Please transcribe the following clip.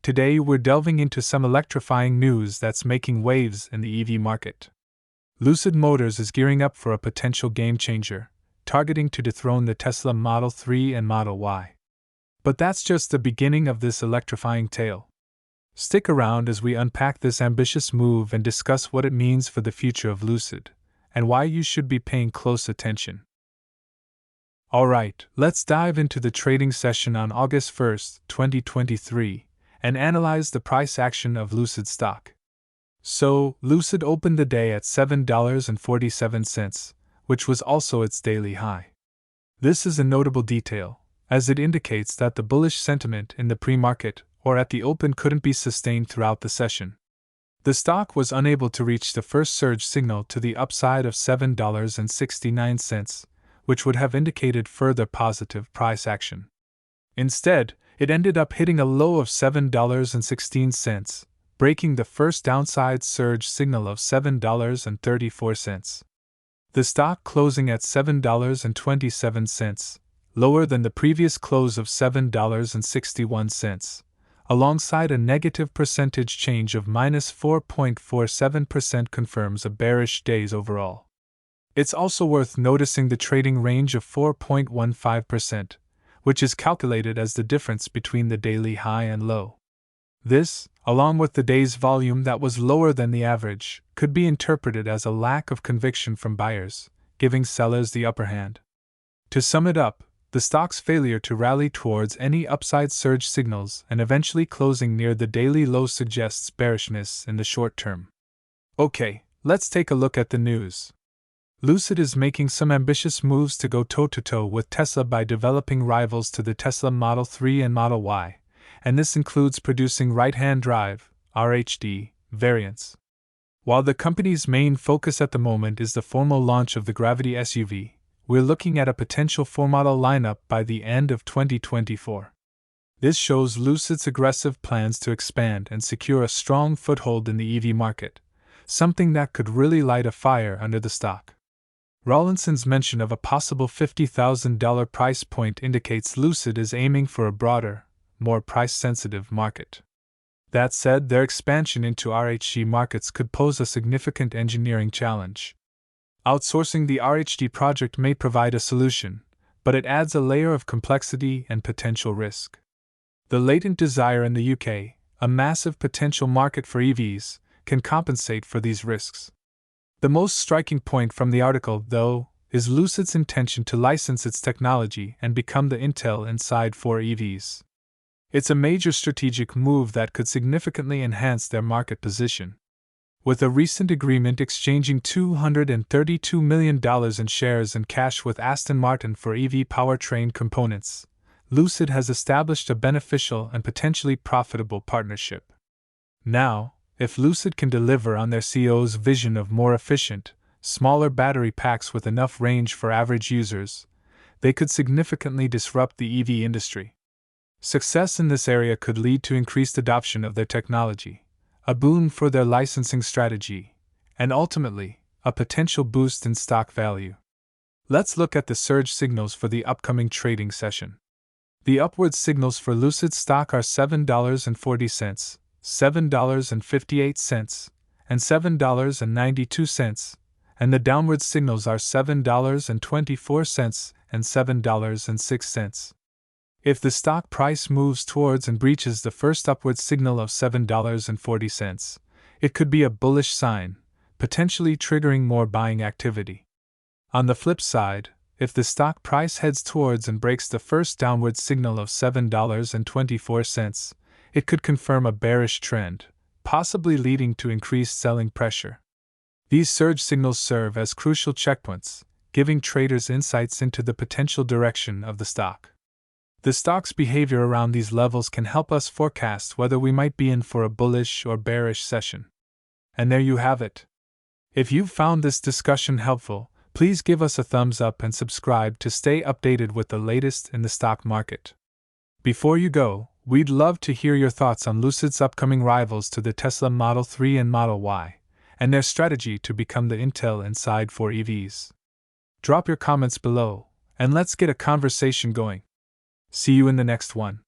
Today we're delving into some electrifying news that's making waves in the EV market. Lucid Motors is gearing up for a potential game changer, targeting to dethrone the Tesla Model 3 and Model Y. But that's just the beginning of this electrifying tale. Stick around as we unpack this ambitious move and discuss what it means for the future of Lucid, and why you should be paying close attention. Alright, let's dive into the trading session on August 1st, 2023, and analyze the price action of Lucid stock. So, Lucid opened the day at $7.47, which was also its daily high. This is a notable detail, as it indicates that the bullish sentiment in the pre-market or at the open couldn't be sustained throughout the session. The stock was unable to reach the first surge signal to the upside of $7.69, which would have indicated further positive price action. Instead, it ended up hitting a low of $7.16, breaking the first downside surge signal of $7.34. The stock closing at $7.27, lower than the previous close of $7.61, alongside a negative percentage change of minus 4.47% confirms a bearish days overall. It's also worth noticing the trading range of 4.15%, which is calculated as the difference between the daily high and low. This, along with the day's volume that was lower than the average, could be interpreted as a lack of conviction from buyers, giving sellers the upper hand. To sum it up, the stock's failure to rally towards any upside surge signals and eventually closing near the daily low suggests bearishness in the short term. Okay, let's take a look at the news. Lucid is making some ambitious moves to go toe-to-toe with Tesla by developing rivals to the Tesla Model 3 and Model Y, and this includes producing right-hand drive, RHD, variants. While the company's main focus at the moment is the formal launch of the Gravity SUV, we're looking at a potential 4-model lineup by the end of 2024. This shows Lucid's aggressive plans to expand and secure a strong foothold in the EV market, something that could really light a fire under the stock. Rawlinson's mention of a possible $50,000 price point indicates Lucid is aiming for a broader, more price-sensitive market. That said, their expansion into RHD markets could pose a significant engineering challenge. Outsourcing the RHD project may provide a solution, but it adds a layer of complexity and potential risk. The latent desire in the UK, a massive potential market for EVs, can compensate for these risks. The most striking point from the article, though, is Lucid's intention to license its technology and become the Intel inside for EVs. It's a major strategic move that could significantly enhance their market position. With a recent agreement exchanging $232 million in shares and cash with Aston Martin for EV powertrain components, Lucid has established a beneficial and potentially profitable partnership. Now, if Lucid can deliver on their CEO's vision of more efficient, smaller battery packs with enough range for average users, they could significantly disrupt the EV industry. Success in this area could lead to increased adoption of their technology, a boon for their licensing strategy, and ultimately, a potential boost in stock value. Let's look at the surge signals for the upcoming trading session. The upward signals for Lucid stock are $7.40, $7.58, and $7.92, and the downward signals are $7.24 and $7.06. If the stock price moves towards and breaches the first upward signal of $7.40, it could be a bullish sign, potentially triggering more buying activity. On the flip side, if the stock price heads towards and breaks the first downward signal of $7.24, it could confirm a bearish trend, possibly leading to increased selling pressure. These surge signals serve as crucial checkpoints, giving traders insights into the potential direction of the stock. The stock's behavior around these levels can help us forecast whether we might be in for a bullish or bearish session. And there you have it. If you found this discussion helpful, please give us a thumbs up and subscribe to stay updated with the latest in the stock market. Before you go, we'd love to hear your thoughts on Lucid's upcoming rivals to the Tesla Model 3 and Model Y, and their strategy to become the Intel inside for EVs. Drop your comments below, and let's get a conversation going. See you in the next one.